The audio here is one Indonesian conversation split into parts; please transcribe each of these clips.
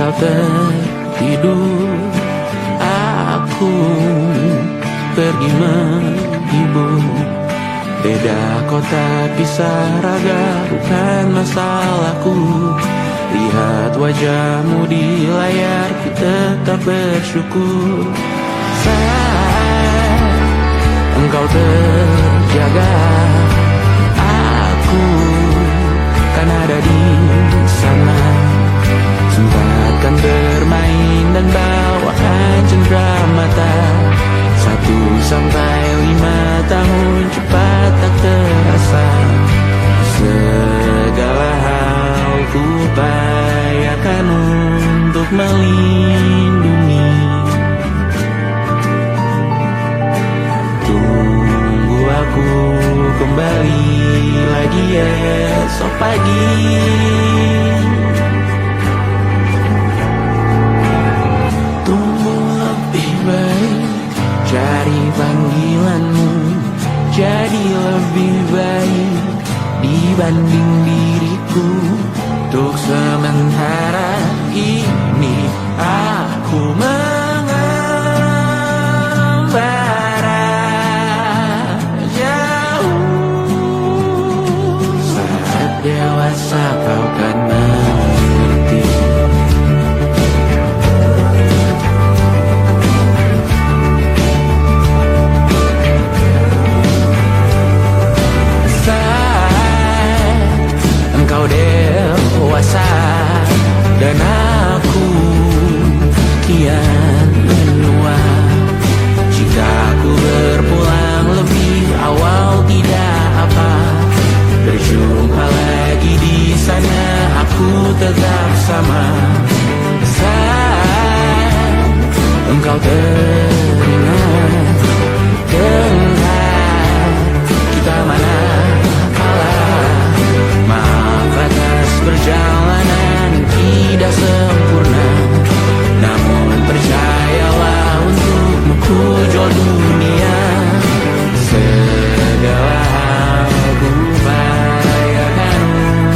Engkau tertidur, aku pergi menghibur. Beda kota, pisah raga, bukan masalahku. Lihat wajahmu di layar, ku tetap bersyukur. Saat engkau terjaga, aku kan ada di sana. Sempatkan bermain dan bawakan cendera mata. 1-5 tahun cepat tak terasa. Segala hal ku upayakan untuk melindungi. Tunggu aku kembali lagi esok pagi. Tunggu lebih baik, cari panggilanmu jadi lebih baik dibanding diriku. Untuk sementara ini aku mengembara jauh. Saat dewasa kau kan mengerti. Engkau dewasa dan aku kian menua. Jika aku berpulang lebih awal tidak apa. Berjumpa lagi di sana, aku tetap sama. Saat engkau teringat, dengar kita mana perjalanan tidak sempurna, namun percayalah untukmu ku jual dunia. Segala hal ku upayakan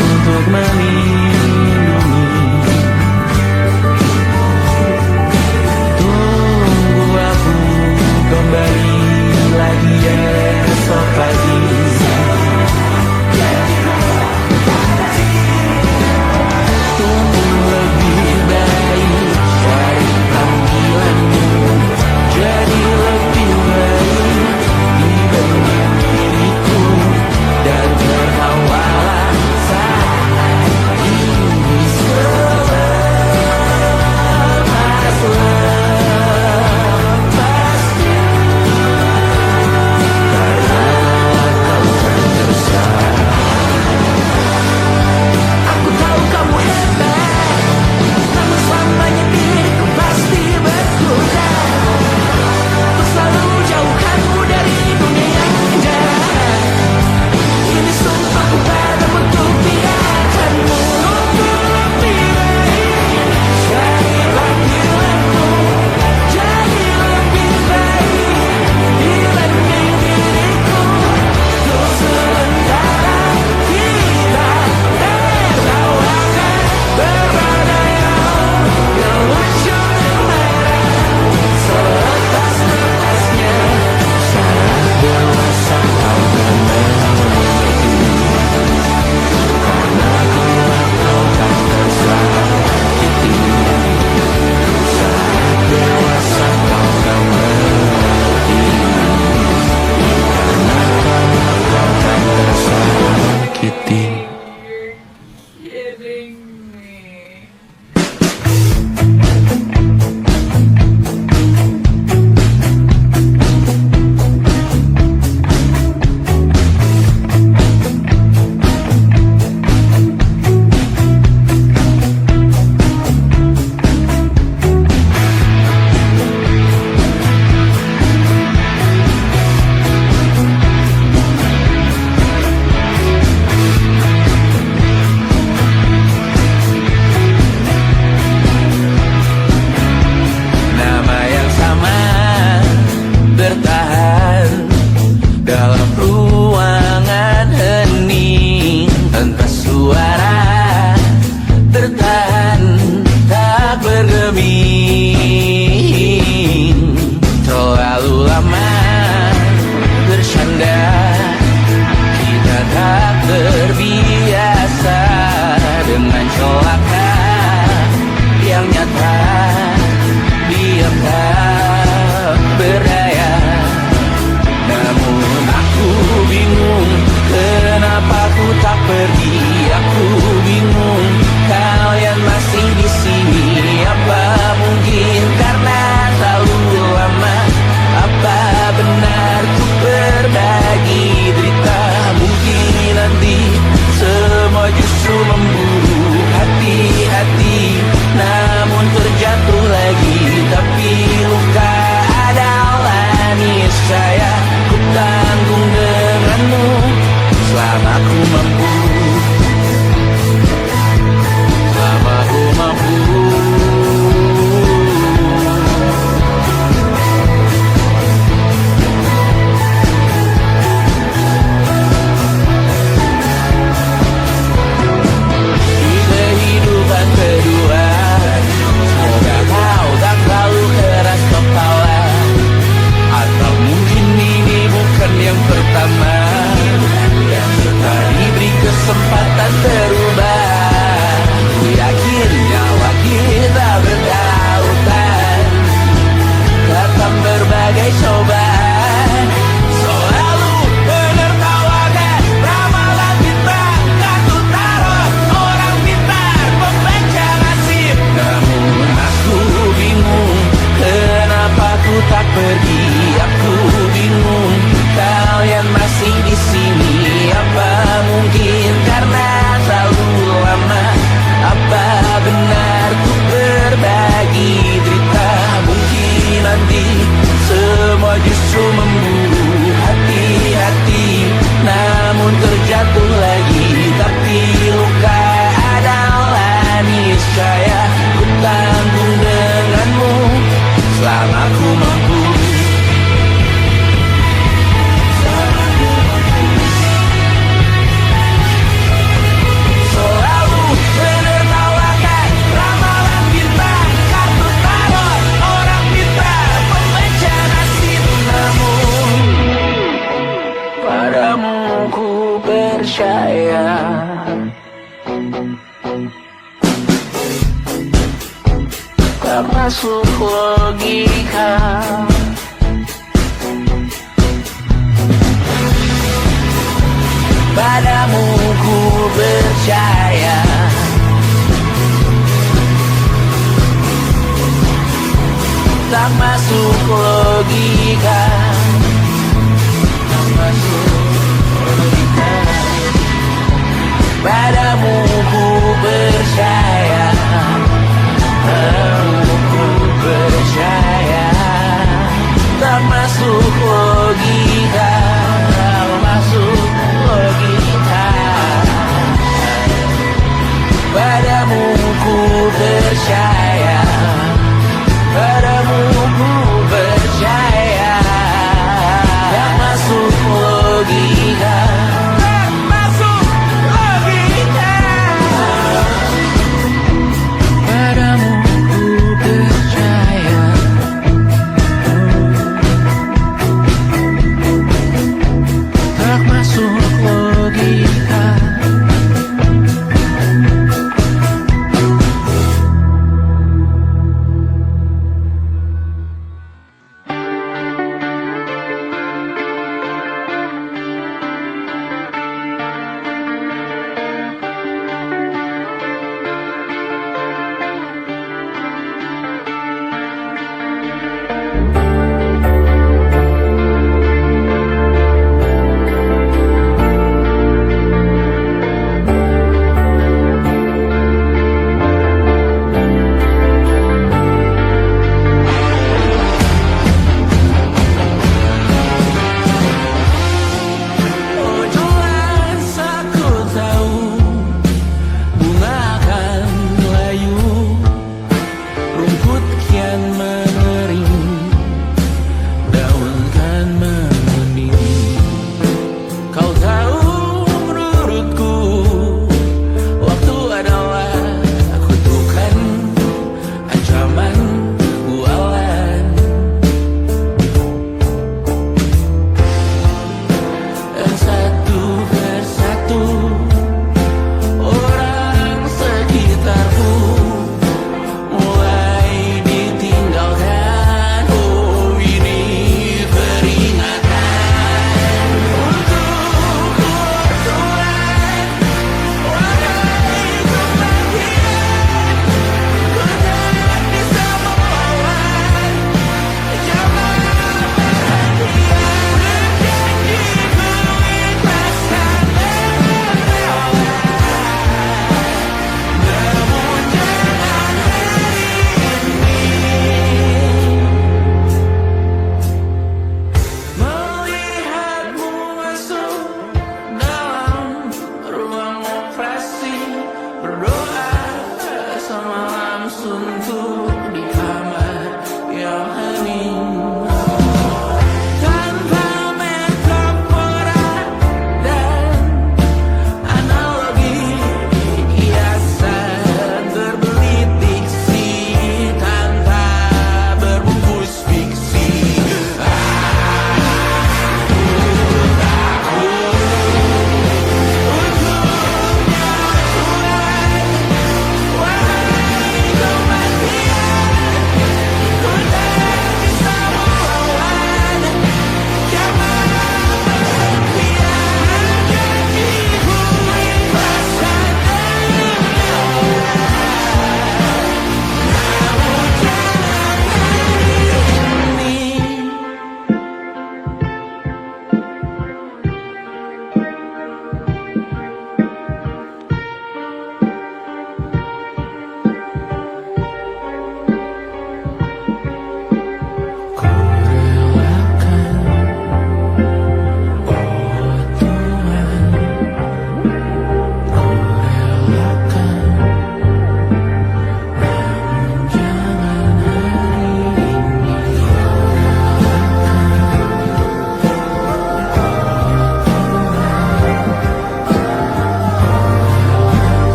untuk melindungi. Tunggu aku kembali lagi esok pagi. berbagi derita. Mungkin nanti semua justru memburu hati-hati, namun terjatuh lagi. Tapi luka adalah niscaya, ku tanggung denganmu selama ku mampu. Selama ku mampu. Kedua, semoga kau tak terlalu keras kepala, atau mungkin ini bukan yang pertama yang kita diberi kesempatan berubah. Ku yakin nyawa kita bertautan dalam berbagai cobaan. Selalu menertawakan ramalan bintang, kartu tarot orang pintar pembaca nasib. Namun aku bingung, kenapa ku tak pergi. Aku bingung, kalian masih di sini. Apa mungkin karena terlalu lama? Apa benar ku berbagi derita? Mungkin nanti semua justru memburu hati-hati, namun terjatuh lagi. Tapi luka adalah niscaya, ku tanggung denganmu selama ku mampu. Selalu menertawakan ramalan bintang, kartu tarot orang pintar pembaca nasib. Namun padamu ku percaya, tak masuk logika. Padamu ku percaya, tak masuk logika. Tak masuk logika. Padamu ku percaya, padamu ku percaya, tak masuk logika. Tak masuk logika. Padamu ku percaya, padamu ku percaya.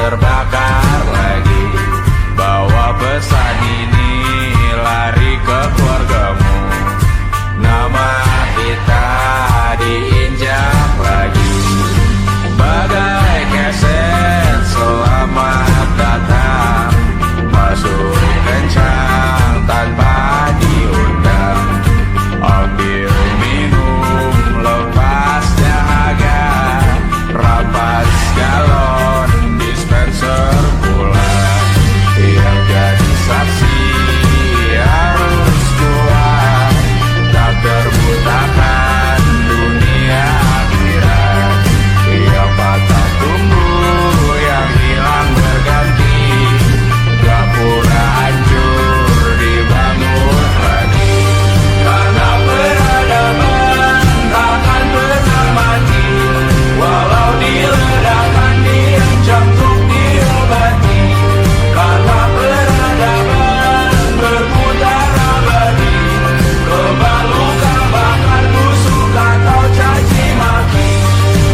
terbakar lagi. Bawa pesan ini lari ke keluargamu. Nama kita diinjak lagi. Bagai keset selamat datang, masuk kencang tanpa diundang. Ambil minum lepas dahaga, rampas galon dispenser pula. Yang jadi saksi harus kuat, tak terbutakan dunia akhirat. Yang patah tumbuh, yang hilang berganti, gak pura hancur dibangun lagi. Karena peradaban takkan pernah mati, walau diledakkan diancam untuk diobati. Karena peradaban berputar abadi, kebal luka bakar busuk atau caci maki.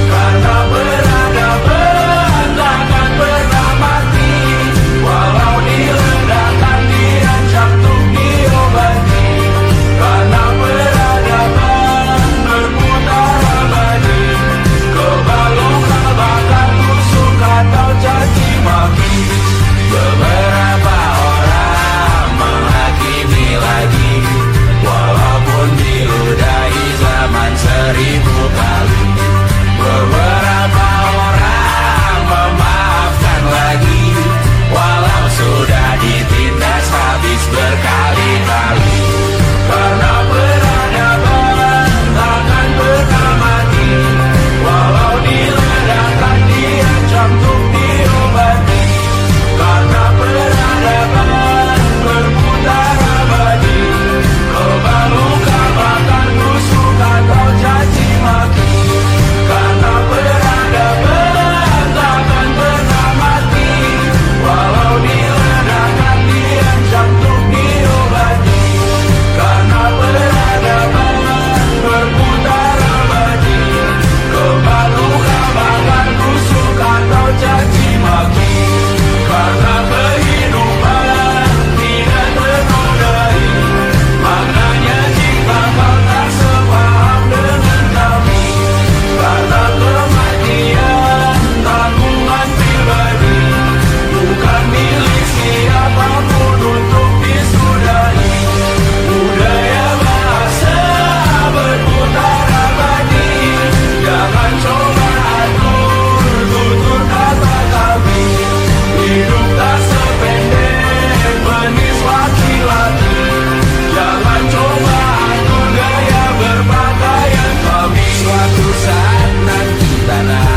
Karena peradaban takkan pernah mati, walau diledakkan diancam untuk diobati. Karena peradaban berputar abadi, kebal luka bakar busuk atau caci maki. Beberapa orang menghakimi lagi, walaupun diludahi zaman 1000 kali. Beberapa orang memaafkan lagi, walau sudah ditindas habis berkali-kali. Karena peradaban takkan pernah mati, walau diledakkan diancam untuk diobati. Karena peradaban berputar abadi, kebal luka bakar busuk atau caci maki. Karena peradaban takkan pernah mati, walau diledakkan diancam untuk diobati. Karena peradaban berputar abadi, kebal luka bakar busuk atau caci maki. Karena kehidupan tidak ternodai, maknanya jika kau tak sepaham dengan kami. Karena kematian tanggungan pribadi, bukan milik siapapun untuk disudahi. Budaya bahasa berputar abadi, jangan coba atur tutur kata kami. Hidup tak sependek manis laki-laki, jangan coba atur gaya berpakaian kami. Suatu saat nanti tanah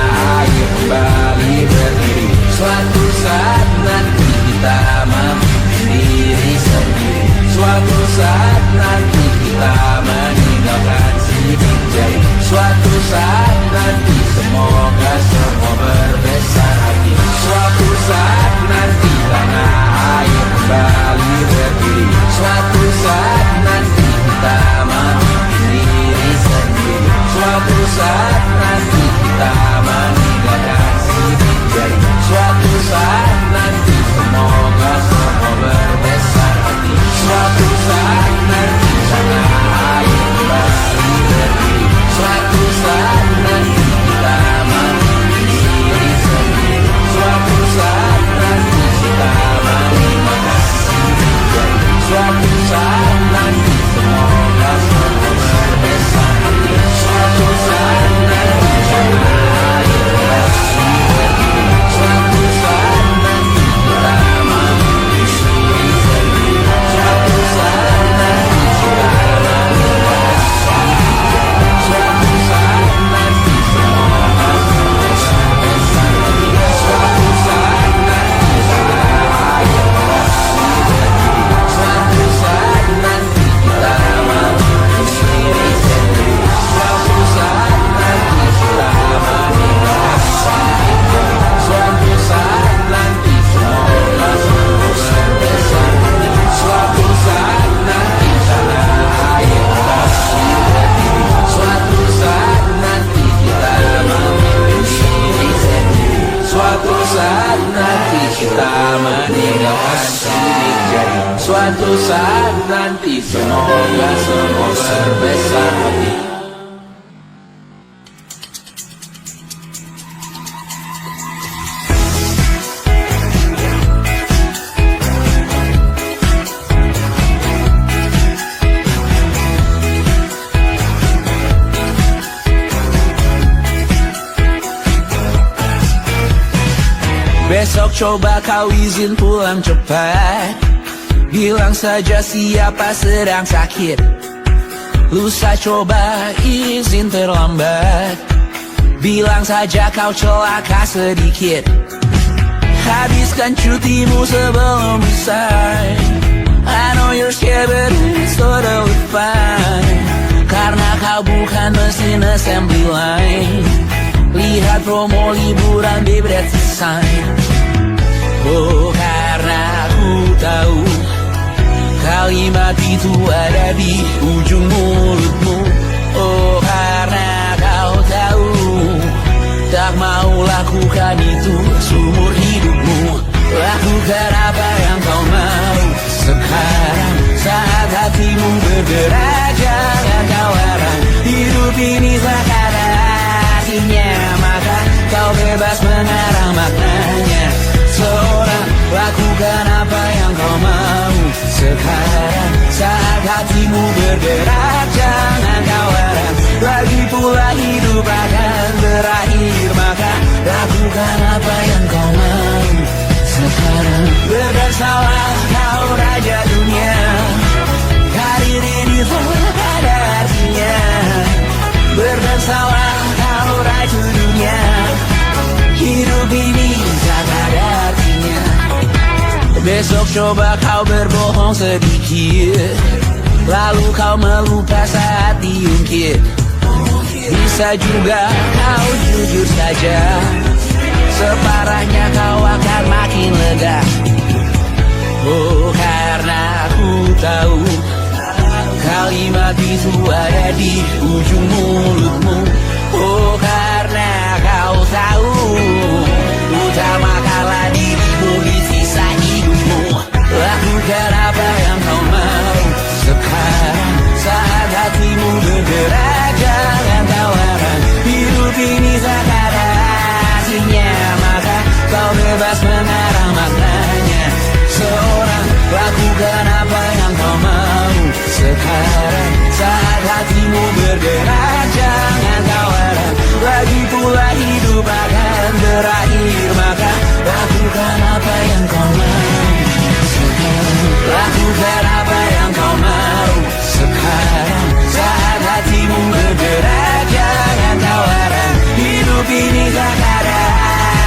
air kembali berdiri, suatu saat nanti kita memimpin diri sendiri. Suatu saat nanti kita meninggalkan sidik jari. Suatu saat nanti semoga semua berbesar hati. Suatu saat nanti tanah air kembali berdiri. Suatu saat nanti kita memimpin diri sendiri. Suatu saat nanti kita meninggalkan sidik jari. Suatu saat nanti semoga semua berbesar hati. Suatu saat nanti tanah air kembali berdiri. Suatu saat nanti kita memimpin diri sendiri. Suatu saat nanti kita meninggalkan sidik jari. Suatu saat nanti semoga semua berbesar hati. Suatu saat nanti Semoga semua berbesar hati. Besok coba kau izin pulang cepat. Bilang saja siapa sedang sakit. Lusa coba izin terlambat. Bilang saja kau celaka sedikit. Habiskan cutimu sebelum usai. I know you're scared but it's totally fine. Karena kau bukan mesin assembly line. Lihat promo liburan di Bread Design. Oh, karena aku tahu kalimat itu ada di ujung mulutmu. Oh, karena kau tahu tak mau lakukan itu seumur hidupmu. Lakukan apa yang kau mau sekarang saat hatimu bergerak. Jangan kau larang, hidup ini tak ada artinya, maka kau bebas mengarang maknanya. Seorang lakukan apa yang kau mau sekarang saat hatimu bergerak. Jangan kau larang, lagi pula hidup akan berakhir, maka lakukan apa yang kau mau sekarang. Berdesalah kau raja dunia, karir ini tak ada artinya. Berdesalah kau raja dunia, hidup ini tak ada artinya. Besok coba kau berbohong sedikit, lalu kau melupa saat diungkit. Bisa juga kau jujur saja, separahnya kau akan makin lega. Oh, karena aku tahu kalimat itu ada di ujung mulutmu. Oh, karena kau tahu utamakanlah dirimu di sisa hidupmu. Lakukan apa yang kau mau sekarang saat hatimu bergerak. Jangan kau larang, hidup ini tak ada artinya, maka kau bebas mengarang maknanya. Seorang lakukan apa yang kau mau sekarang saat hatimu bergerak. Jangan kau larang, lagi pula hidup akan berakhir, maka lakukan apa yang kau mau sekarang. Lakukan apa yang kau mau sekarang saat hatimu bergerak. Jangan kau larang, hidup ini tak ada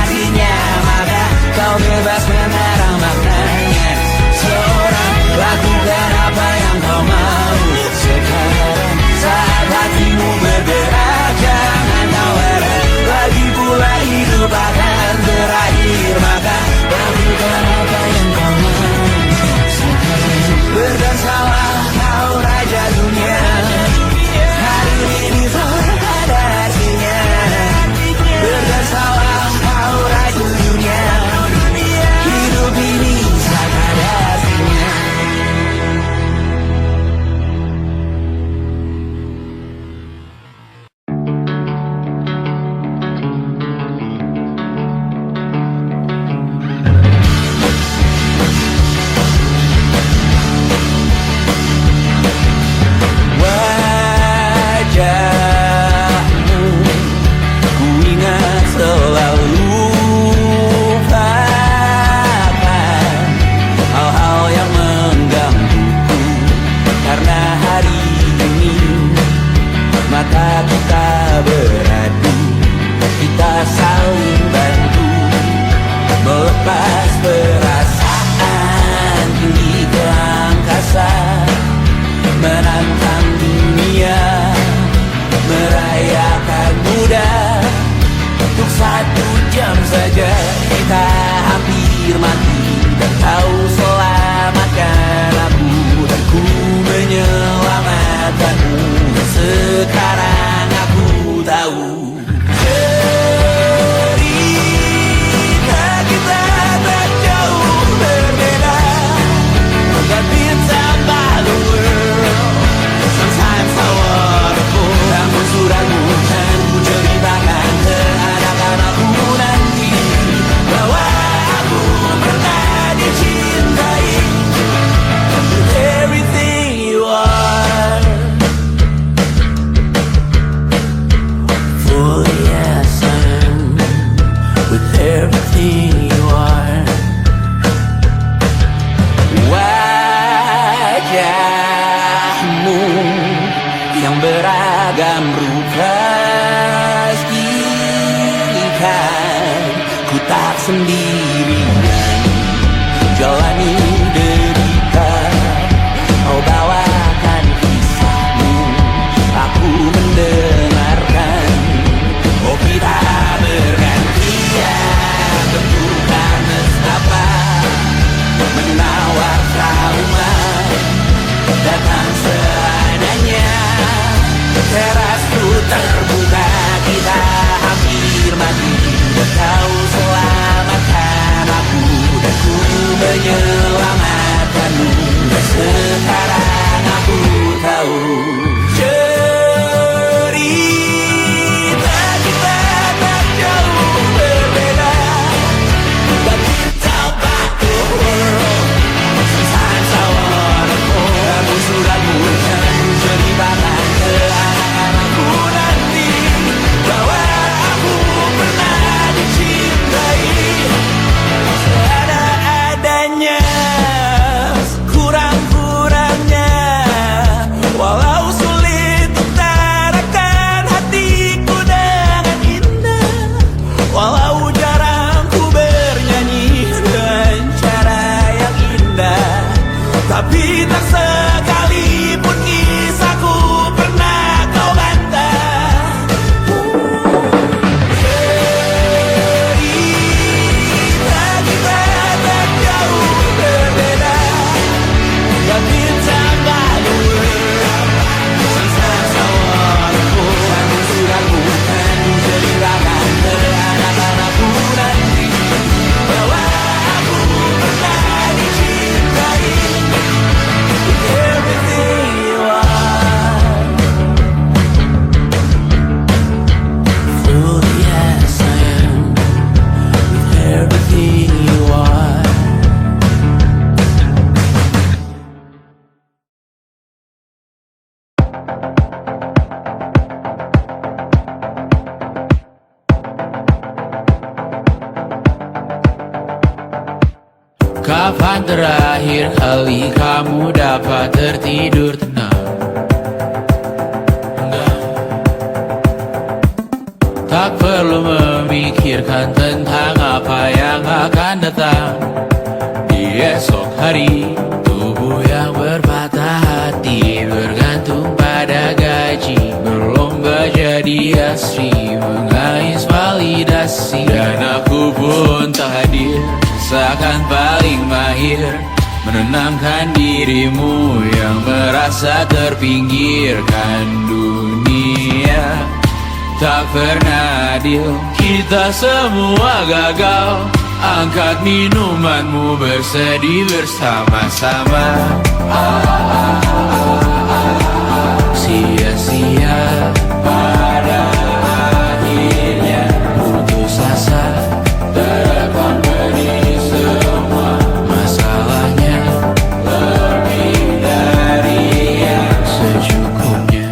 artinya, maka kau bebas mengarang maknanya. Seorang lakukan apa yang kau mau sekarang saat hatimu bergerak. Jangan kau larang, lagi pula hidup akan berakhir, maka lakukan apa yang kau mau sekarang. Berdesalah kau raja dunia, hari ini tak ada artinya. Berdesalah kau raja dunia, hidup ini tak ada artinya. Wajahmu ku ingat selalu, lupakan hal-hal yang menggangguku. Karena hari ini mata kita beradu, kita saling bantu melepas perasaan tinggi ke angkasa, menantang dunia, merayakan muda. Untuk 1 jam saja kita hampir mati, dan kau selamatkan aku, dan ku menyelamatkanmu. Sekarang aku tahu cerita kita tak jauh berbeda. God beats out by the world. Kapan terakhir kali kamu dapat tertidur tenang? Enggak. Tak perlu memikirkan tentang apa yang akan datang di esok hari. Tubuh yang berpatah hati bergantung pada gaji, berlomba jadi asri, mengais validasi. Dan aku pun tak hadir, seakan paling mahir menenangkan dirimu yang merasa terpinggirkan dunia. Tak pernah adil, kita semua gagal. Angkat minumanmu, bersedih bersama-sama. Sia-sia pada akhirnya putus asa, terekam benih semua masalahnya, lebih dari yang secukupnya.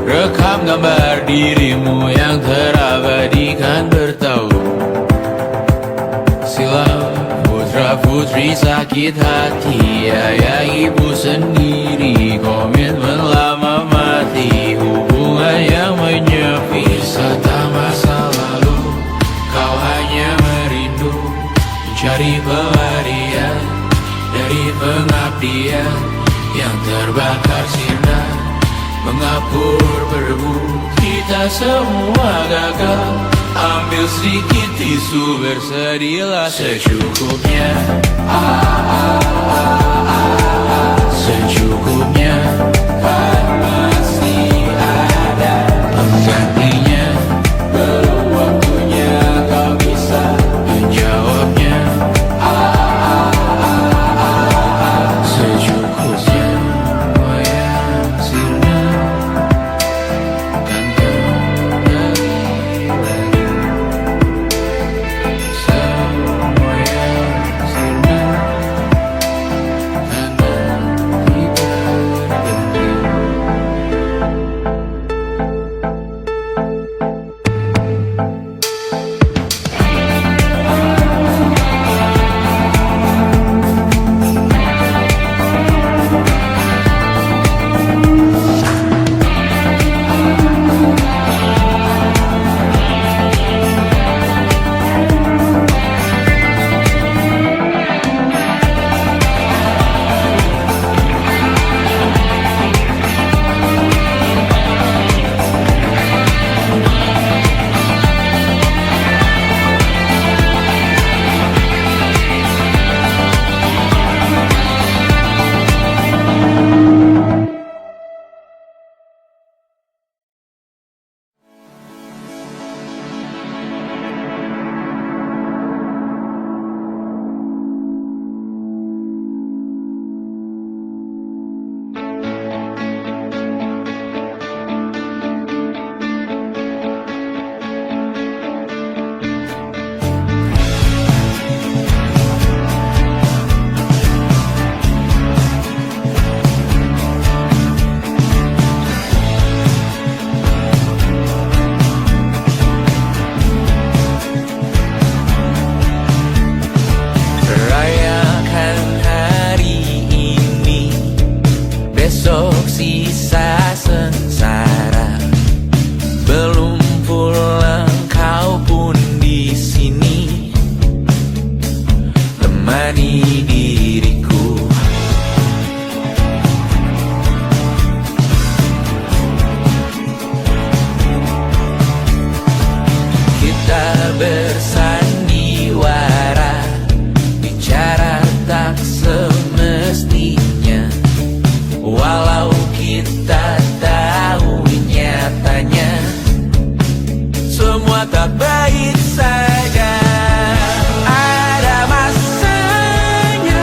Rekam gambar dirimu yang terabadikan bertahun silam. Putra putri sakit hati, ayah ibu sendiri, komitmen lama mati, hubungan yang menyepi. Serta masa lalu kau hanya merindu, mencari pelarian dari pengabdian yang terbakar sirna, mengapur berdebu. Kita semua gagal, ambil sedikit tisu, bersedihlah secukupnya. Secukupnya, kan masih ada penggantinya. Belum waktunya kau bisa menjawabnya. Secukupnya, wayang sirna, gantung lagi. Semua yang sirna, nanti berganti. Rayakan hari ini, besok sisa sengsara. Belum pulang kau pun di sini, temani diriku. Kita bersandiwara, bicara tak semestinya, walau kita tahu nyatanya semua tak baik saja. Ada masanya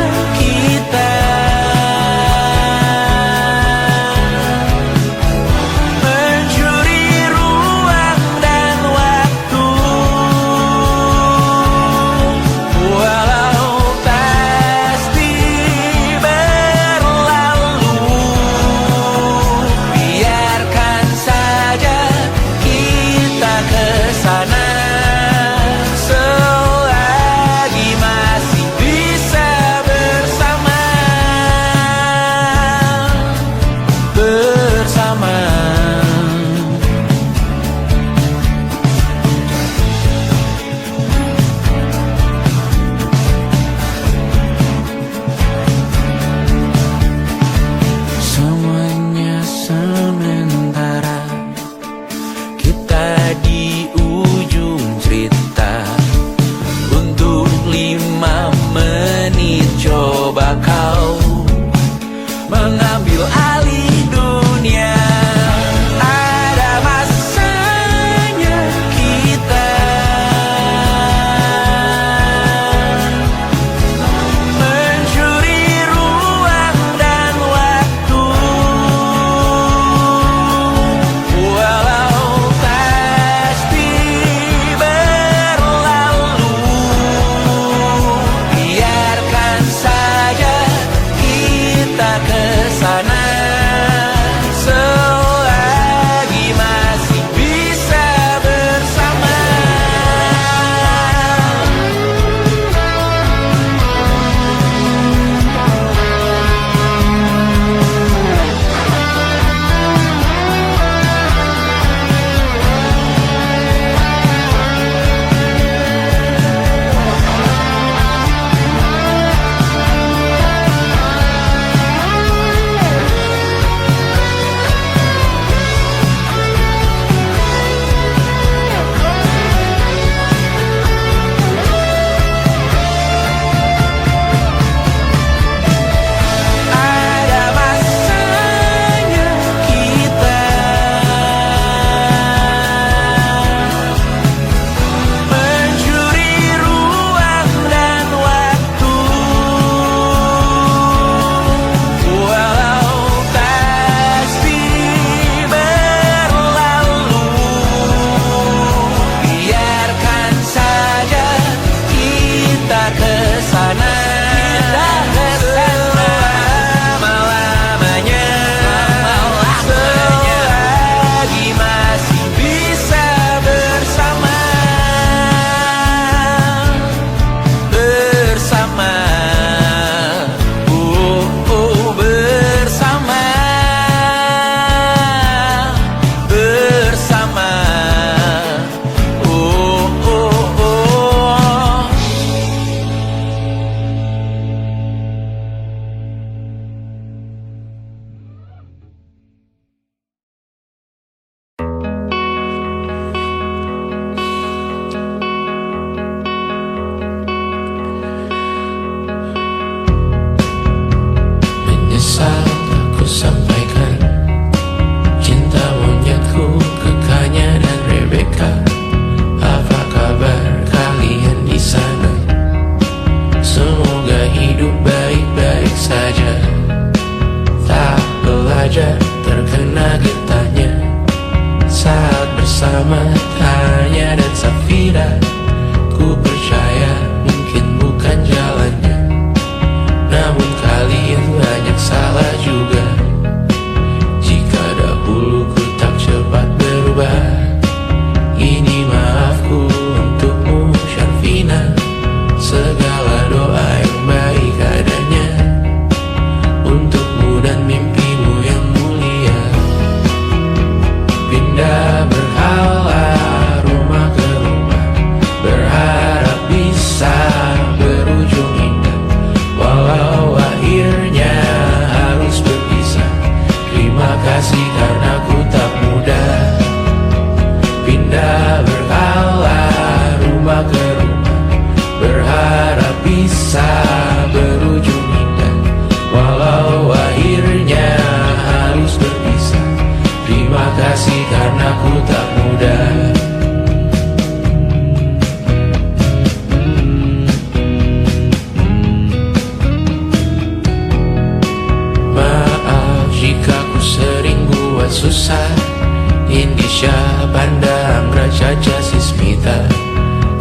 Indonesia pandang Raja Jasismita,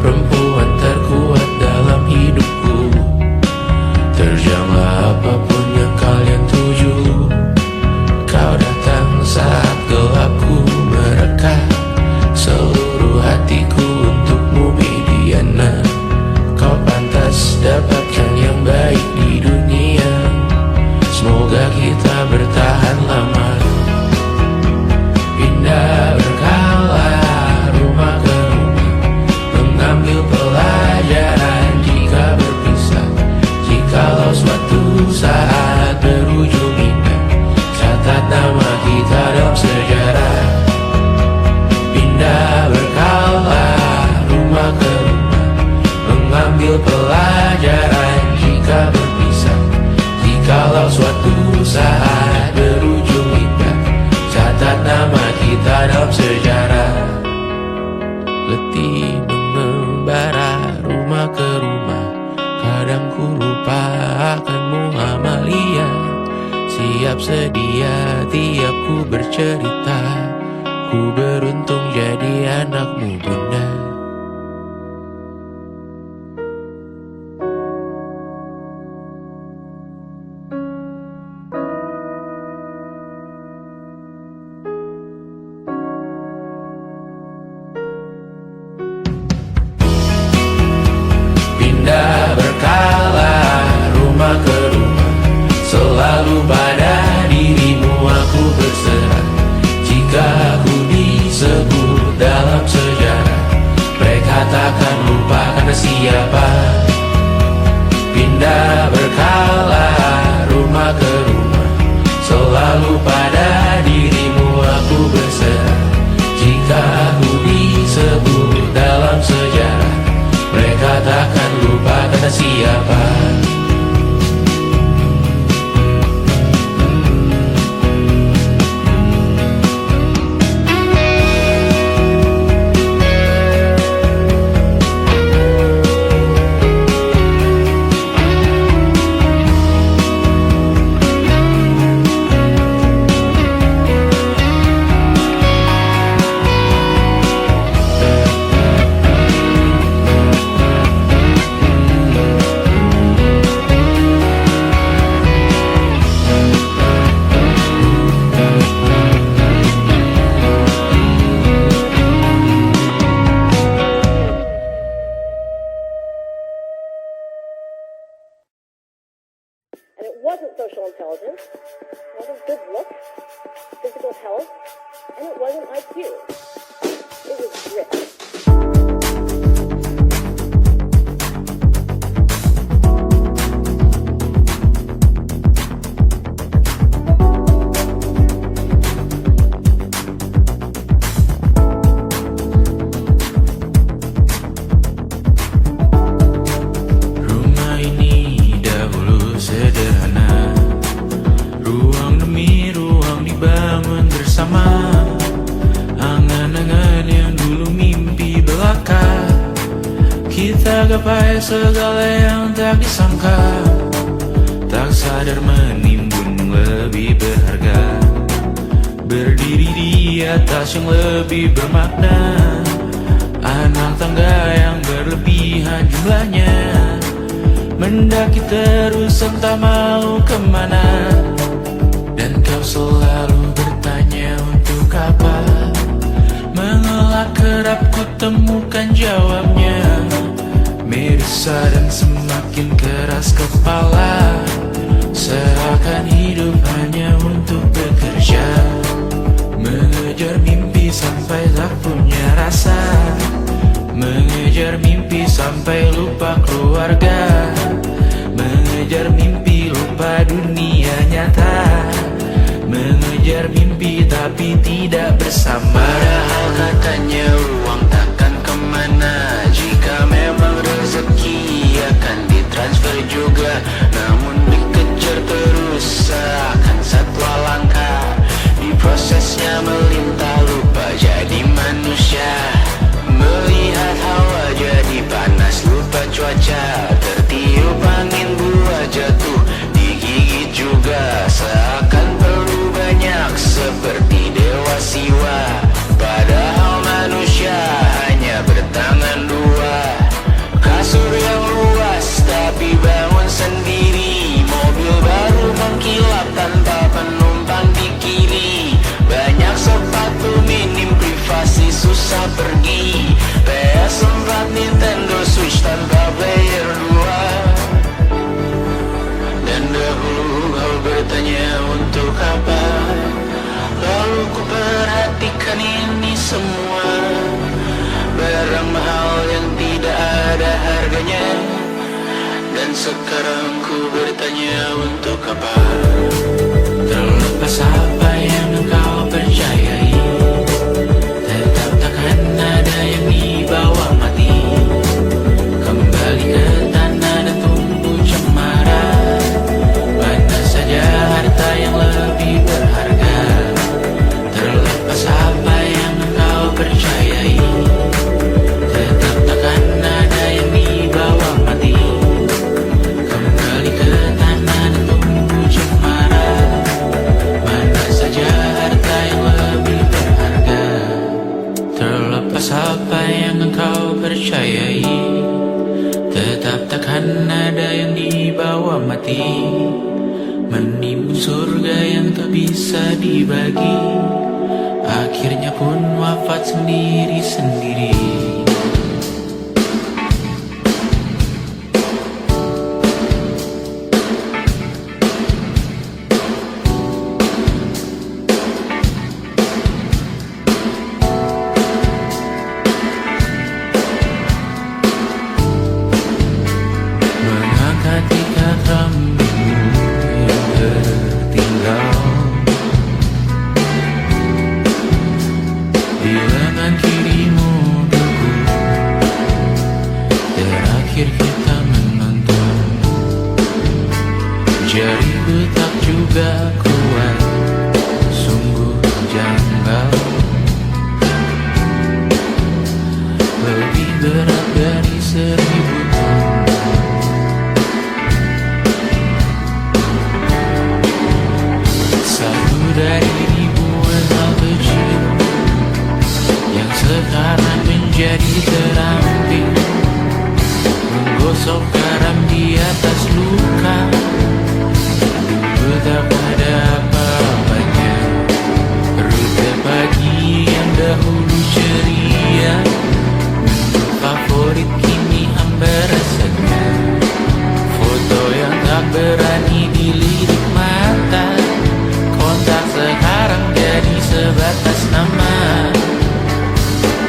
perempuan terkuat dalam hidupku. Terjanglah apapun yang kalian tuju, kau datang saat gelapku mereka. Seluruh hatiku untukmu Mediana, kau pantas dapatkan yang baik di dunia. Semoga kita bertahan lama. Pindah berkala rumah ke rumah, mengambil pelajaran jika berpisah. Jikalau suatu saat berujung indah, catat nama kita dalam sejarah. Pindah berkala rumah ke rumah, mengambil pelajaran jika berpisah. Jikalau suatu saat berujung indah, catat nama kita dalam sejarah. Letih mengembara rumah ke rumah, kadang ku lupa akanmu Amalia. Siap sedia tiap ku bercerita, ku beruntung jadi anakmu bunda. Pindah berkala rumah ke rumah, selalu pada dirimu aku berserah. Jika aku disebut dalam sejarah, mereka takkan lupa karena siapa. Pindah berkala rumah ke rumah, selalu pada dirimu aku berserah. Jika aku disebut dalam sejarah, mereka takkan lupa kata siapa. And it wasn't social intelligence, it wasn't good looks, physical health, and it wasn't IQ. It was grit. Rumah ini dahulu sederhana, ruang demi ruang dibangun bersama. Angan-angan yang dulu mimpi belaka, kita gapai segala yang tak disangka. Tak sadar menimbun lebih berharga, berdiri di atas yang lebih bermakna. Anak tangga yang berlebihan jumlahnya, mendaki terus entah mau kemana. Dan kau selalu bertanya untuk apa, mengelak kerap ku temukan jawabnya. Merisa dan semakin keras kepala, seakan hidup hanya untuk bekerja. Mengejar mimpi sampai tak punya rasa, mengejar mimpi sampai lupa keluarga, mengejar mimpi lupa dunia nyata, mengejar mimpi tapi tidak bersama. Padahal katanya uang takkan kemana, jika memang rezeki akan ditransfer juga. Namun dikejar terus seakan satwa langka, di prosesnya melintah lupa jadi manusia. Melihat hawa jadi panas lupa cuaca, tertiup angin buah jatuh digigit juga. Seakan perlu banyak seperti dewa siwa, pada Sekarang ku bertanya untuk apa? Terlepas apa yang engkau percayai, tetap takkan ada yang dibawa mati. Kembali ke tanah dan tumbuh cemara. Mana saja harta yang lebih berharga. Terlepas apa yang engkau percayai, tetap takkan ada yang dibawa mati. Kembali ke tanah dan tumbuh cemara. Mana saja harta yang lebih berharga. Terlepas apa yang engkau percayai, tetap takkan ada yang dibawa mati. Menimbun surga yang tak bisa dibagi, akhirnya pun wafat sendiri-sendiri. Mengangkat ikat rambutmu yang tertinggal di lengan kirimu dulu. Terakhir kita menonton, jariku tak juga kuat, sungguh janggal. Lebih berat dari 1000 ton. Satu dari ribuan hal kecil yang sekarang menjadi terampil, menggosok garam di atas luka. Dulu tak ada apa-apanya, rute pagi yang dahulu ceria, menu favorit kini hambar rasanya. Foto yang tak berani dilirik mata, kontak sekarang jadi sebatas nama.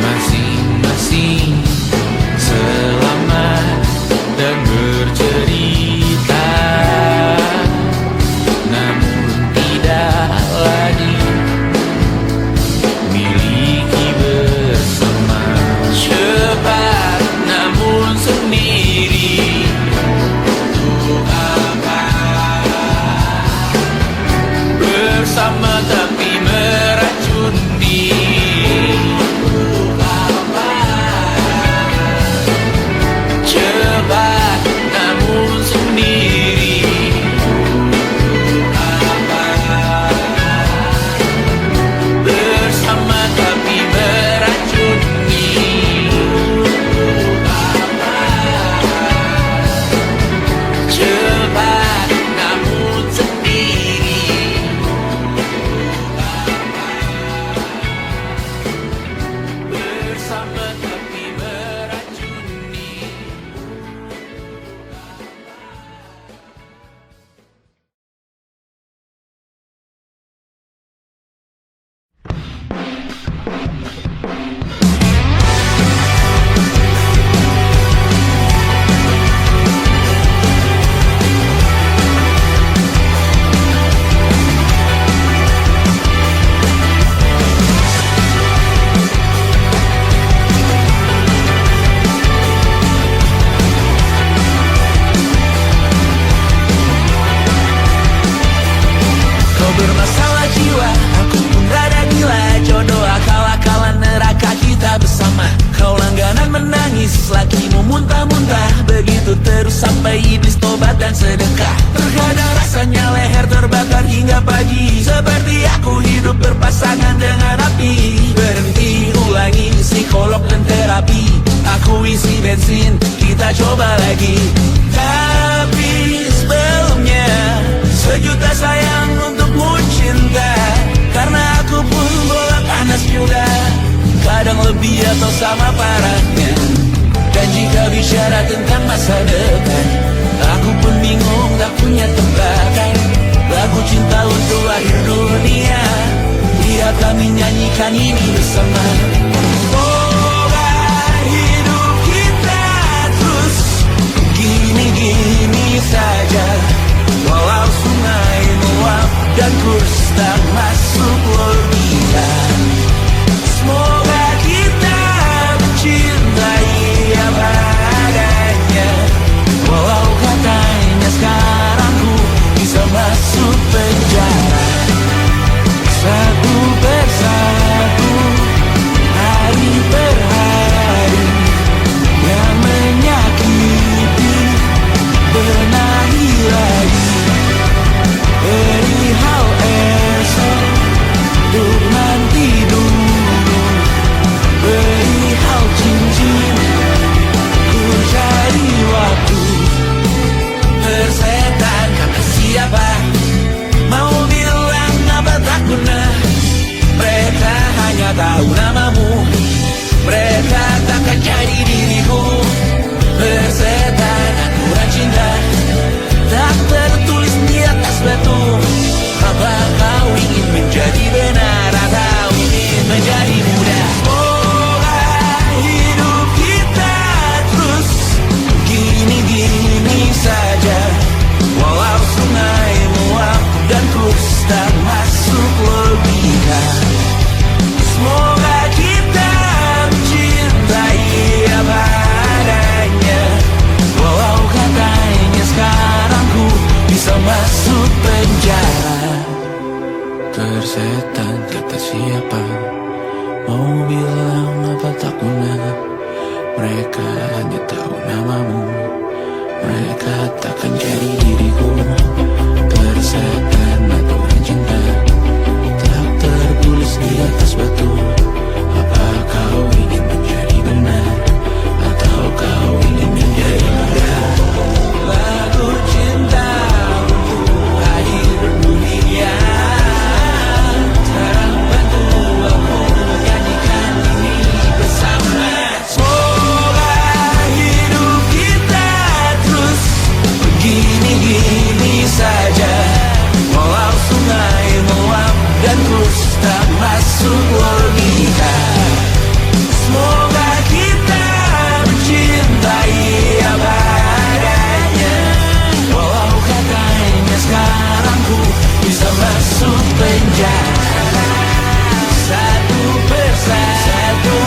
Masing-masing selamat dan bercerita, namun tidak lagi miliki bersama. Cepat namun sendiri, untuk apa? Bersama tapi meracun diri, untuk apa? Cepat namun sendiri, untuk apa? Bersama tapi meracun diri, untuk apa? Cepat namun sendiri, bersama tapi meracuni. Kau bermasalah jiwa, aku pun rada gila. Jodoh akal-akalan neraka kita bersama. Kau langganan menangis, lakimu muntah-muntah. Begitu terus sampai iblis tobat dan sedekah. Terkadang rasanya leher terbakar hingga pagi, seperti aku hidup berpasangan dengan api. Berhenti, ulangi psikolog dan terapi. Aku isi bensin, kita coba lagi. Tapi sebelumnya, sejuta sayang untukmu cinta. Karena aku pun bola panas juga, kadang lebih atau sama parahnya. Dan jika bicara tentang masa depan, aku pun bingung tak punya tebakan. Lagu cinta untuk akhir dunia, biar kami nyanyikan ini bersama. Semoga hidup kita terus gini-gini bisa masuk penjara. Tersetan kata siapa, mau bilang apa tak guna. Mereka hanya tahu namamu, mereka takkan jadi diriku. Tersetan aturan cinta tak tertulis di atas batu. Apa kau ingin menjadi benar, atau kau ingin menjadi benar? Lagu cinta untuk akhir dunia, sekarang bantu aku menyanyikan ini bersama. Semoga hidup kita terus begini-gini saja, walau sungai meluap dan terus tak masuk logika. Semoga kita mencintai apa adanya, walau katanya sekarang ku bisa masuk penjara. Satu persatu,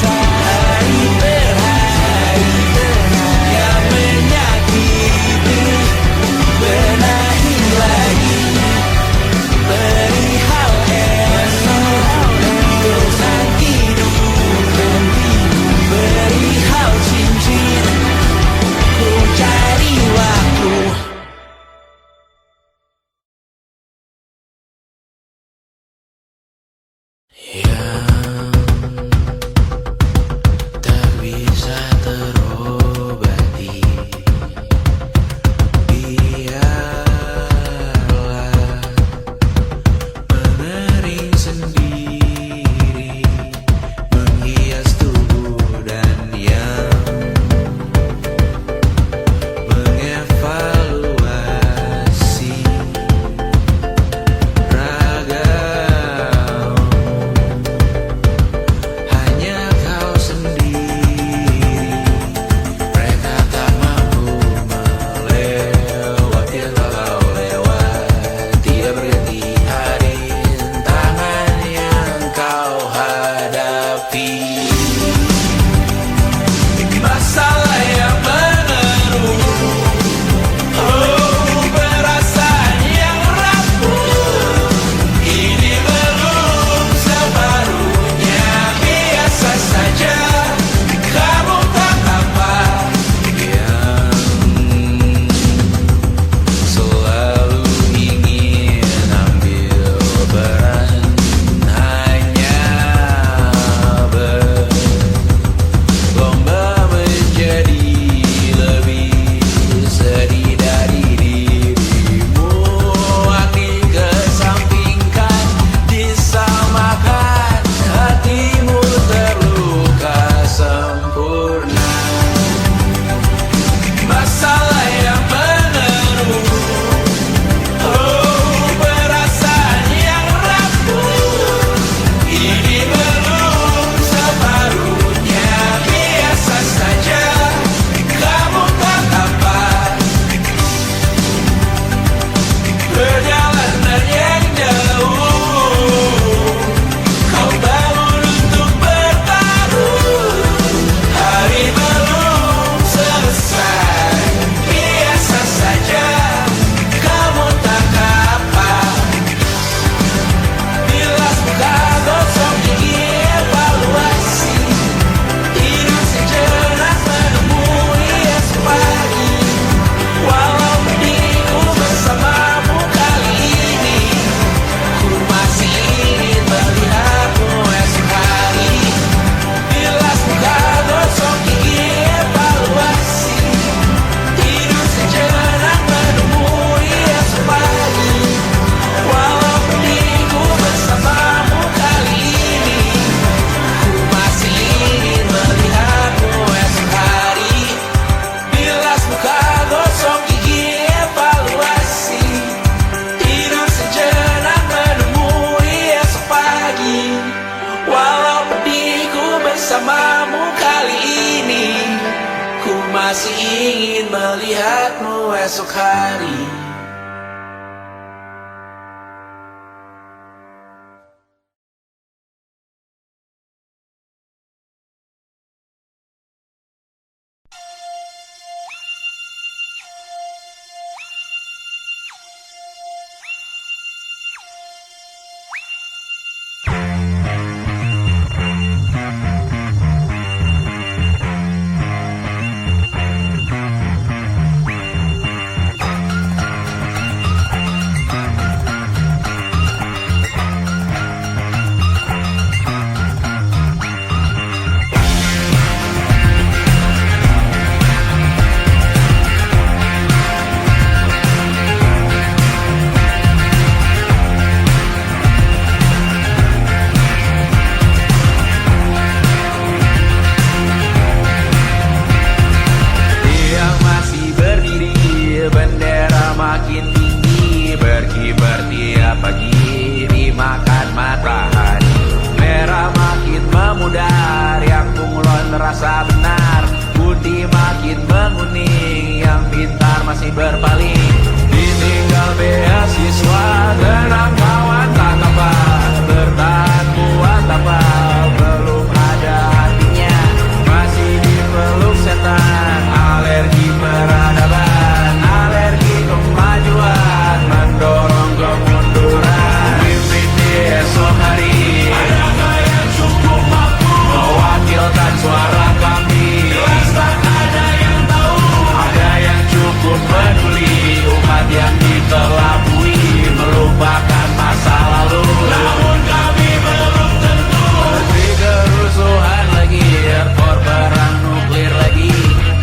hari per hari, yang menyakiti benahi lagi. Perihal esok, urusan tidur, perihal cincin, ku cari waktu. Yang tak bisa terobati, biarlah mengering sendiri, menghias tubuh dan yang mengevaluasi ragam. Hanya kau sendiri, mereka tak mampu melewati walau lewat. Tidak berganti hari, tangan yang kau hadapi. Masalah yang menerus, oh perasaan yang rapuh. Ini belum separuhnya, biasa saja. Kamu tak apa yang selalu ingin ambil peran, hanya berlomba menjadi lebih sedih dari dirimu. Hati kesampingkan, disamakan, hatimu terluka sempurna. Masalah yang menerus, oh perasaan yang rapuh. Ini belum separuhnya, biasa saja. Kamu tak apa perjalanan yang jauh, kau bangun untuk bertaruh. Hari belum selesai, biasa saja. Kamu tak apa. Bilas muka, gosok gigi, evaluasi. Tidur sejenak, menemui esok pagi. Walau pedihku bersamamu kali ini, ku masih ingin melihatmu esok hari. Bilas muka, gosok gigi, evaluasi. Tidur sejenak, menemui esok pagi. Walau pedihku bersamamu kali ini, ku masih ingin melihatmu esok hari. Bilas muka, gosok gigi, evaluasi. Tidur sejenak, menemui esok pagi. Walau pedihku bersamamu kali ini, ku masih ingin melihatmu esok hari. makin tinggi, berkibar tiap pagi dimakan matahari. Merah makin memudar, yang bunglon terasa benar. Putih makin menguning, yang pintar masih berpaling. Ditinggal beasiswa, tenang kawan tak apa, bertahan kuat apa, belum ada hatinya, masih dipeluk setan. Alergi peradaban, alergi kemajuan, mendorong kemunduran. Pimpin di esok hari, adakah yang cukup mampu mewakilkan suara kami? Jelas tak ada yang tahu, ada yang cukup peduli, umat yang dikelabui, melupakan masa lalu. Namun kami belum tentu seperti kerusuhan lagi, airport perang nuklir lagi.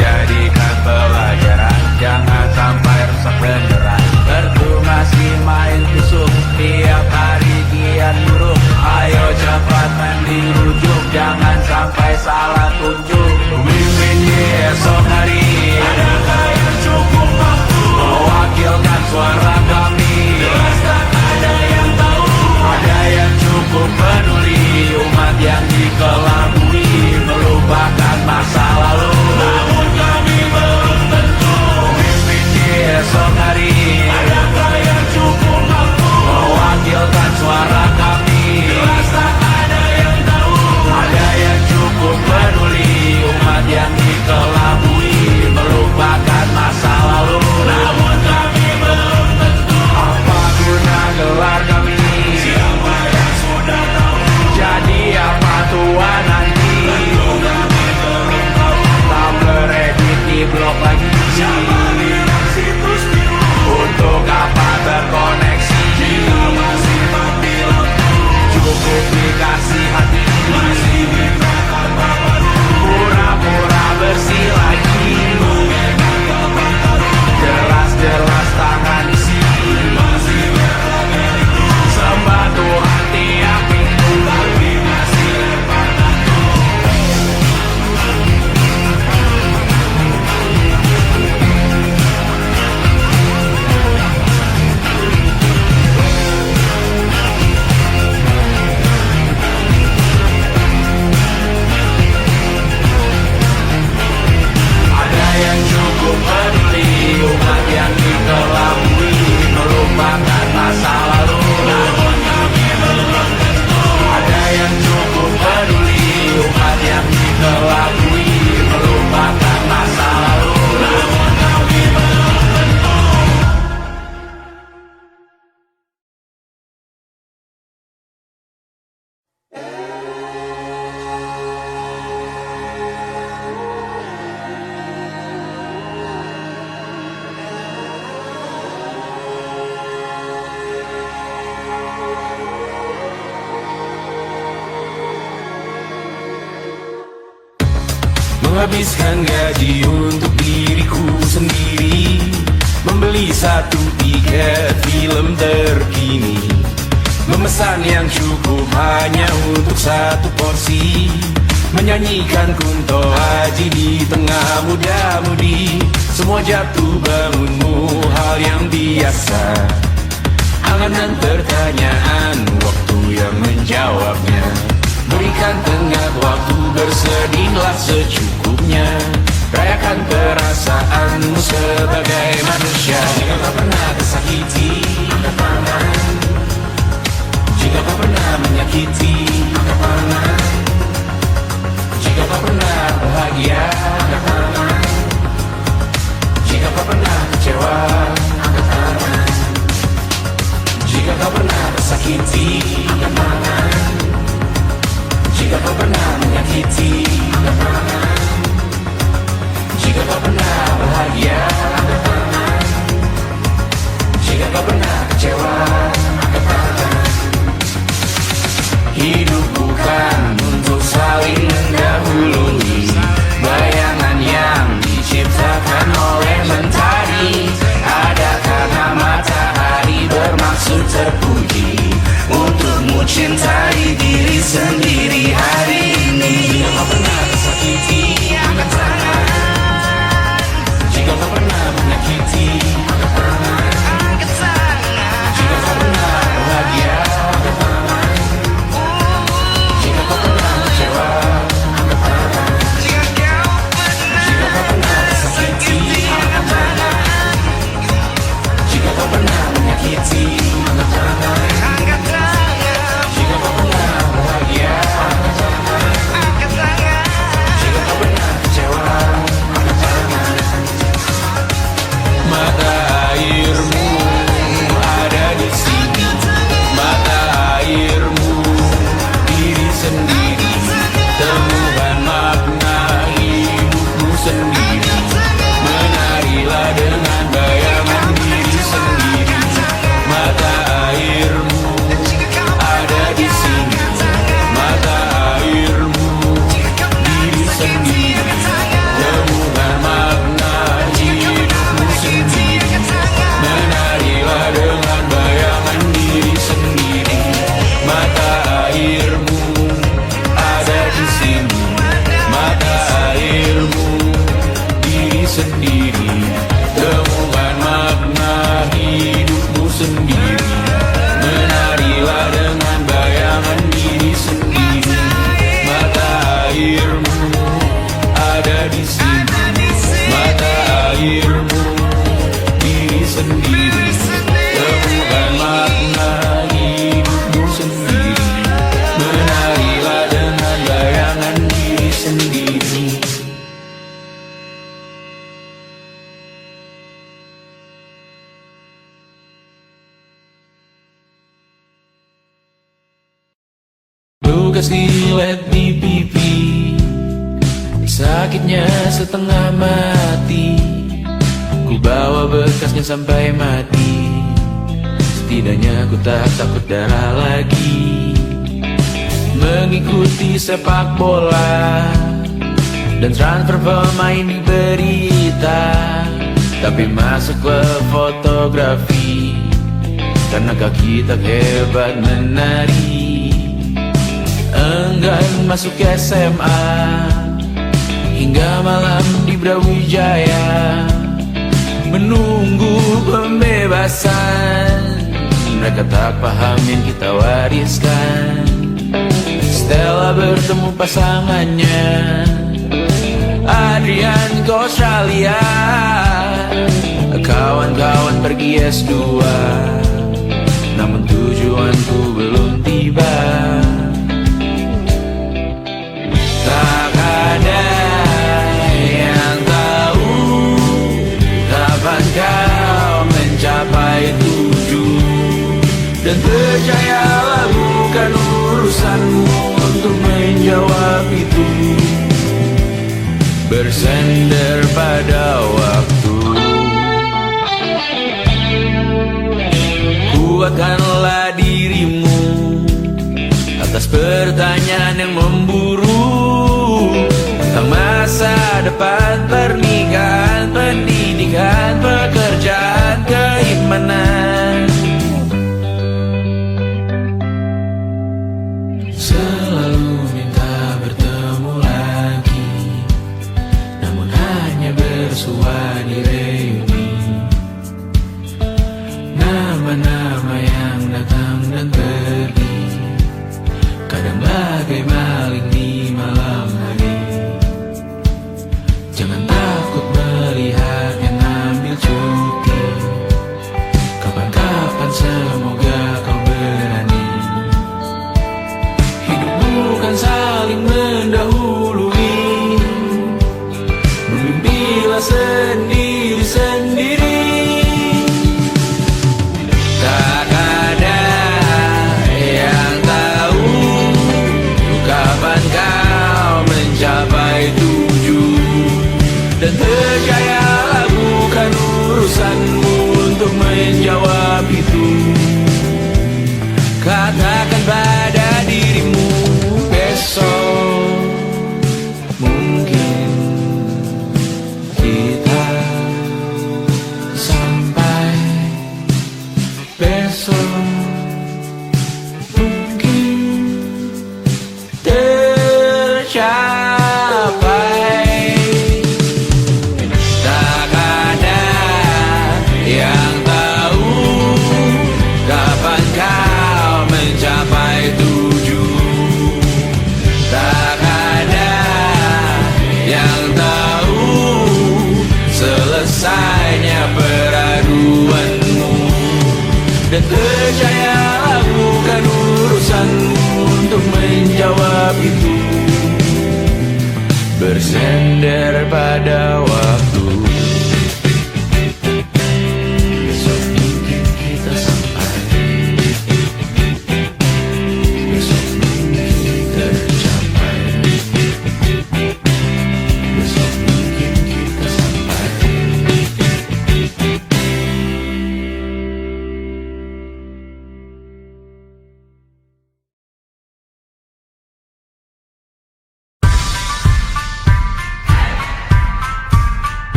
Jadikan pelajaran, jangan sampai rusak beneran. Pertu masih main tusuk, tiap hari kian buruk. Ayo cepat mending rujuk, jangan sampai salah tunjuk. Mimpin di esok hari, adakah yang cukup mampu mewakilkan suara kami? Jelas tak ada yang tahu, ada yang cukup peduli, umat yang dikelabui, melupakan masa lalu. Namun kami belum tentu mimpin di esok hari, adakah yang cukup mampu mewakilkan suara kami? Jelas tak ada yang tahu, ada yang cukup peduli, umat yang dikelabui, melupakan masa lalu. Namun kami belum tentu apa guna gelar kami? Siapa yang sudah tahu, jadi apa tua nanti? Tentu kami belum tahu, tak beredit di blog lagi. Siapa lihat situs biru, untuk apa terkoneksi? Jika masih mati lampu, cukup dikasih hati, masih minta apa baru, pura-pura bersih lagi. Jelas-jelas tangan isi, masih beragam itu, sembah Tuhan tiap minggu, tapi masih lempar batu. Ada yang cukup peduli, umat yang dikelabui, melupakan masa lalu. Namun kami belum tentu, ada yang cukup peduli, umat yang dikelabui, melupakan masa lalu. Namun kami belum tentu. Menghabiskan gaji untuk diriku sendiri, membeli satu tiket film terkini, memesan yang cukup hanya untuk satu porsi, menyanyikan Kunto Aji di tengah muda-mudi. Semua jatuh bangunmu hal yang biasa, angan dan pertanyaan, waktu yang menjawabnya. Berikan tengah waktu, bersedihlah secukupnya, rayakan perasaanmu sebagai manusia. Jika kau pernah tersakiti, angkat tangan. Jika kau pernah menyakiti, angkat tangan. Jika kau pernah bahagia, angkat tangan. Jika kau pernah kecewa, angkat tangan. Jika kau pernah tersakiti, angkat tangan. Jika kau pernah menyakiti, angkat tangan. Jika kau pernah bahagia, angkat tangan. Jika kau pernah kecewa, angkat tangan. Hidup bukan untuk saling mendahului, bayangan yang diciptakan oleh mentari. Ada karena matahari bermaksud terpuji, untuk sendiri. Temukan makna hidupmu sendiri. Menarilah dengan bayangan diri sendiri. Luka silet di pipi, sakitnya setengah mati. Ku bawa bekasnya sampai mati. Setidaknya ku tak takut darah lagi. Mengikuti sepak bola dan transfer pemain di berita, tapi masuk ke fotografi karena kaki tak hebat menari. Enggan masuk SMA hingga malam di Brawijaya, menunggu pembebasan. Mereka tak paham yang kita wariskan. Stella bertemu pasangannya, Adrian ke Australia. Kawan-kawan pergi S2, namun tujuanku belum tiba. Tak ada yang tahu kapan kau mencapai tujuan. Dan percayalah bukan urusanmu untuk menjawab itu. Bersender pada waktu. Kuatkanlah dirimu atas pertanyaan yang memburu tentang masa depan, pernikahan, pendidikan, pekerjaan, keimanan. Selalu minta bertemu lagi, namun hanya bersua di reuni. Nama-nama yang datang dan pergi, kadang bagai maling di malam hari. Jangan takut melihat yang ambil cuti. Kapan-kapan semoga kau berani. Hidup bukan saling mendahului. Bermimpilah sendiri-sendiri. Tak ada yang tahu kapan kau mencapai tujuan. Dan percayalah bukan urusanmu untuk menjawab itu. Katakan pada dirimu besok mungkin kita sampai. Besok mungkin tercapai. Tak ada yang tahu kapan kau mencapai tujuan. Tak ada yang tahu selesainya peraduanmu. Dan percayalah bukan urusanmu untuk menjawab itu. Bersender pada waktu. Besok mungkin kita sampai. Besok mungkin tercapai. Besok mungkin kita sampai.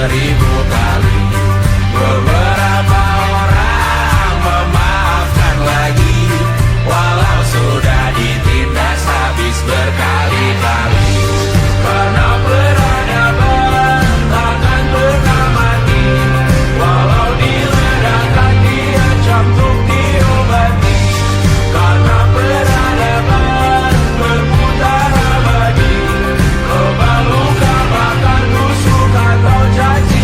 1000 kali. Beberapa orang memaafkan lagi, walau sudah ditindas habis berkali-kali. Karena peradaban takkan pernah mati, walau diledakkan diancam untuk diobati. Karena peradaban berputar abadi, luka luka bakal tusuk atau caci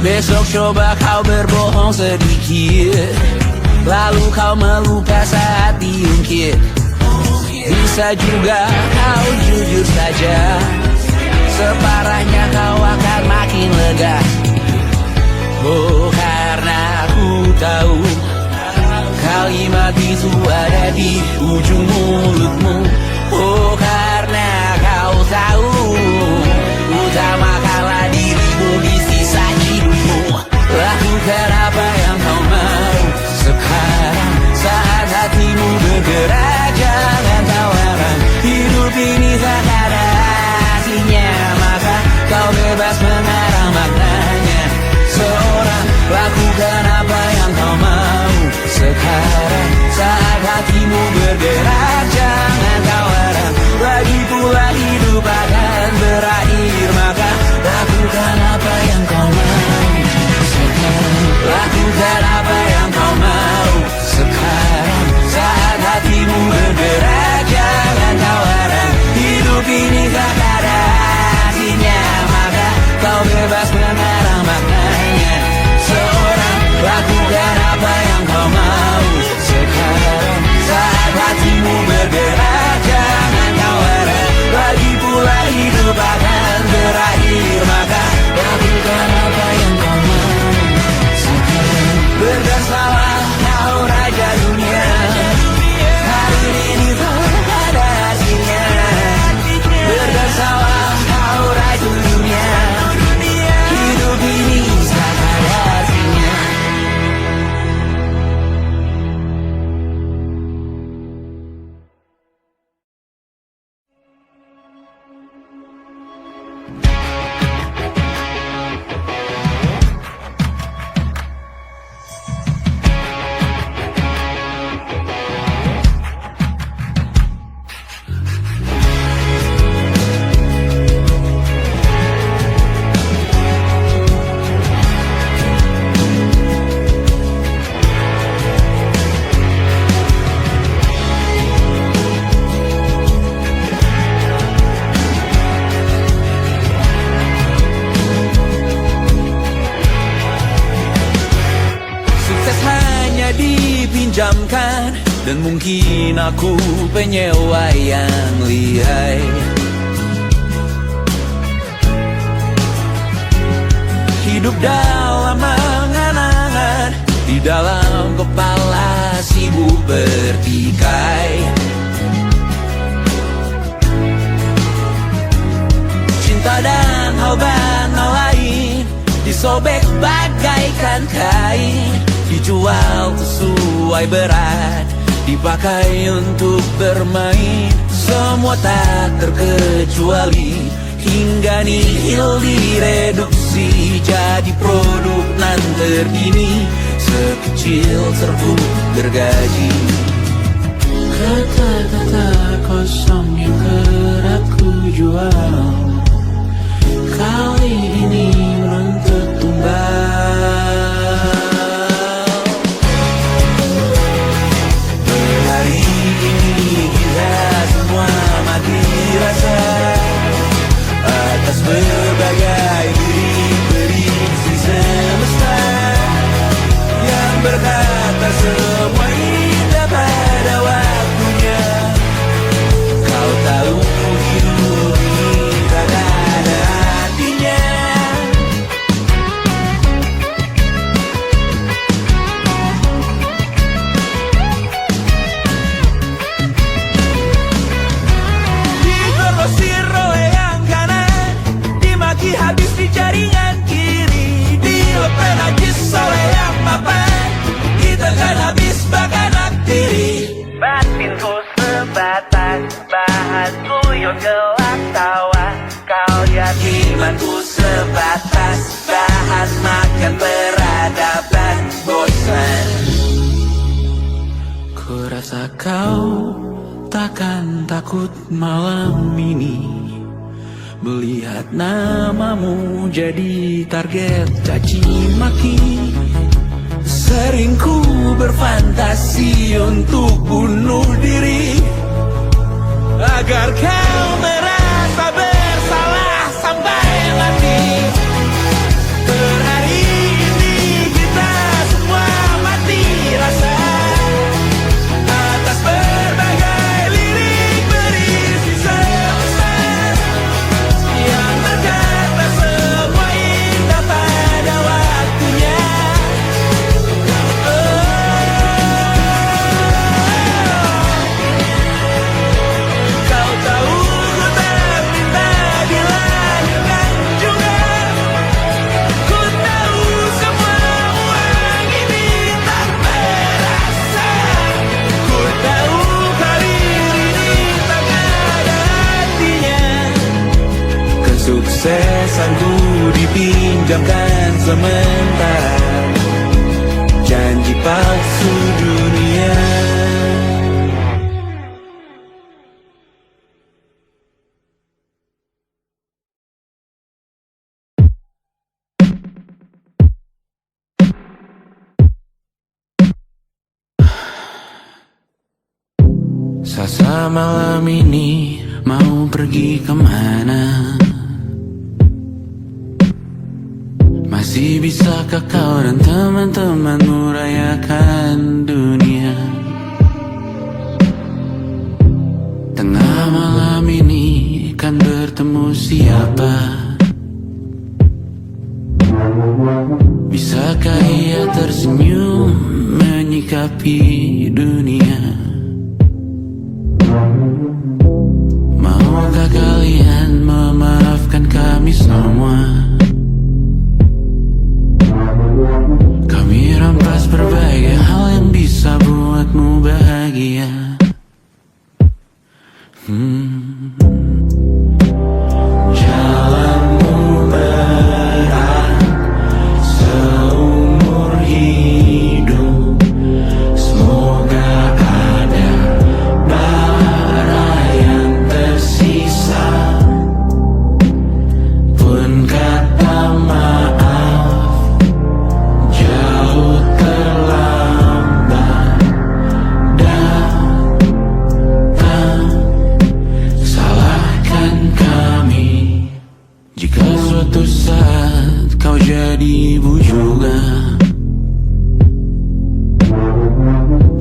Besok coba kau berbohong sedikit, lalu kau meluka saat diungkit. Bisa juga kau jujur saja, separahnya kau akan makin lega. Oh, karena aku tahu kalimat itu ada di ujung mulutmu. Oh, karena kau tahu utamakanlah dirimu di sisa hidupmu. Lakukan apa yang kau mau sekarang, saat hatimu bergerak. Jangan tawaran, hidup ini tak ada artinya, maka kau bebas mengarang maknanya. Seorang, lakukan apa yang kau mau sekarang, saat hatimu bergerak. Jangan tawaran, lagi pula hidup akan berakhir, maka lakukan apa yang kau mau sekarang. Lakukan apa yang kau mau sekarang, saat hatimu bergerak. Jangan tawaran, hidup ini tak ada artinya, maka kau bebas mengarang maknanya. Seorang, lakukan apa yang kau mau sekarang, saat hatimu bergerak. Jangan tawaran, lagi pula hidup akan berakhir, maka lakukan apa yang kau mau sekarang. Berdasalah kau raja dunia, hari ini tak ada artinya. Berdasalah kau raja dunia, hidup ini tak ada artinya. Dipinjamkan, dan mungkin aku penyewa yang lihai. Hidup dalam angan-angan, di dalam kepala sibuk bertikai. Cinta dan hal lain disobek bagaikan kain, dijual sesuai berat, dipakai untuk bermain. Semua tak terkecuali, hingga nihil direduksi jadi produk nan terkini, sekecil serbuk gergaji. Kata-kata kosong yang kerap ku jual, kali ini menuntut tumbal. Hari ini kita semua mati rasa atas berbagai diri-diri semesta yang berkata semua indah pada waktunya. Kau tahu hidup ini tak ada artinya. Digrosir oleh yang kanan, dimaki habis di jaringan kiri, dilepeh najis oleh yang papan, ditekan habis bahkan diri. Batinku sebatas bahan kuyuk gelak tawa, kau jadi imanku sebatas bahan makan peradaban bosan. Ku rasa kau takkan takut malam ini melihat namamu jadi target caci maki. Sering ku berfantasi untuk bunuh diri agar kau merasa bersalah sampai mati. Per hari Pinjamkan sementara janji palsu dunia. Selasa malam ini mau pergi kemana? Masih bisakah kau dan teman-temanmu rayakan dunia? Tengah malam ini kan bertemu siapa? Bisakah ia tersenyum menyikapi dunia? Maukah kalian memaafkan kami semua? Kami rampas berbagai hal yang bisa buatmu bahagia. Jalanmu berat seumur hidup. Semoga ada bara yang tersisa. Pun kata maaf jauh terlambat datang. Salahkan kami jika suatu saat kau jadi ibu juga.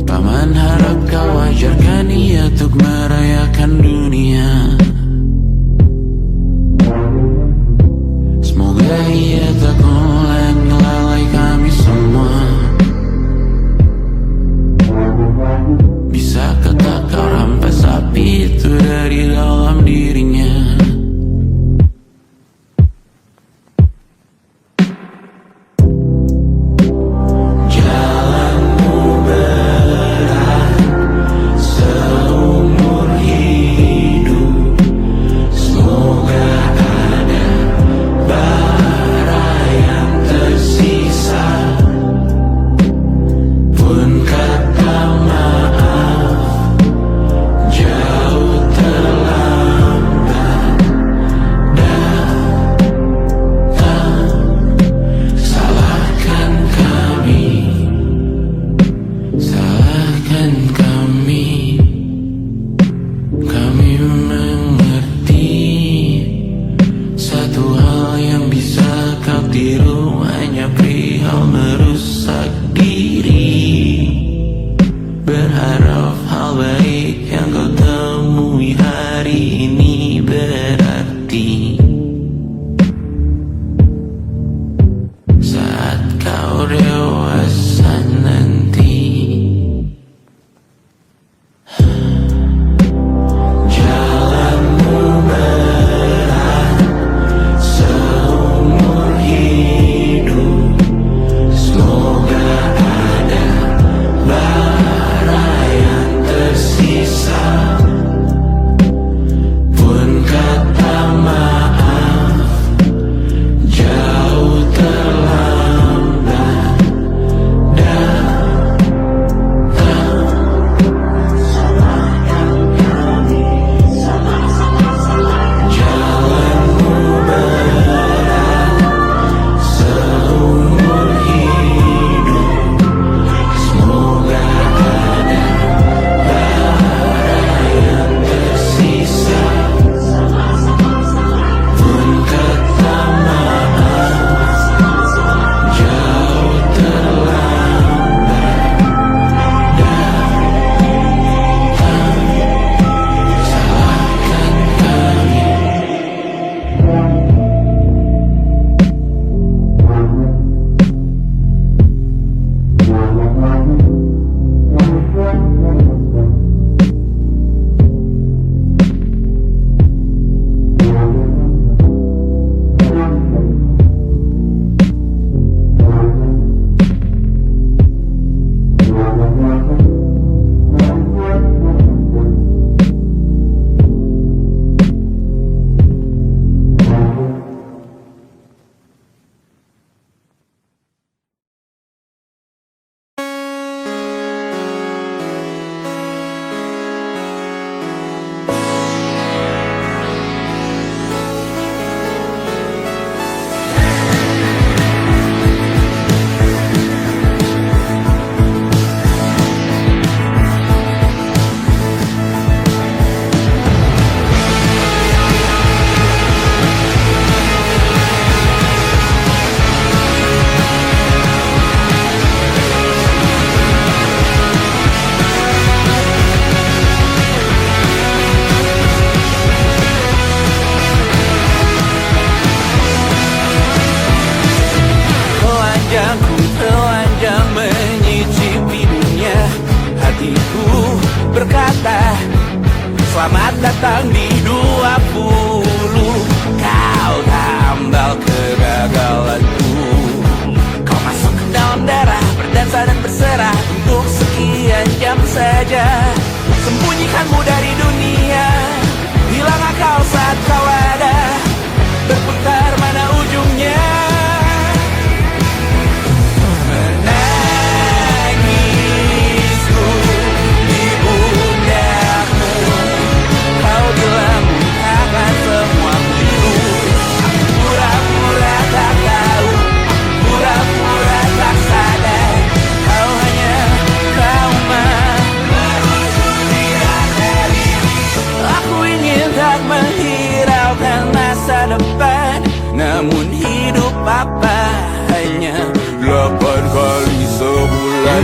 Paman harap kau ajarkan ia untuk merayakan dunia. Semoga ia tak mulai melalai kami semua. Bisakah tak kau rampas api itu dari dalam dirinya? Jalanmu berat seumur hidup. Semoga ada bara yang Selamat datang di 20. Kau tambal kegagalanku. Kau masuk ke dalam darah, berdansa dan berserah untuk sekian jam saja. Sembunyikanmu dari dunia, hilang akal saat kau ada, berputar mana ujungnya. Menangisku di pundakmu, kau bilang bukan semua pilu. Aku pura-pura tak tahu, pura-pura tak sadar, kau hanya trauma. Aku ingin tak menghiraukan masa depan, namun hidup apa hanya 8 kali sebulan.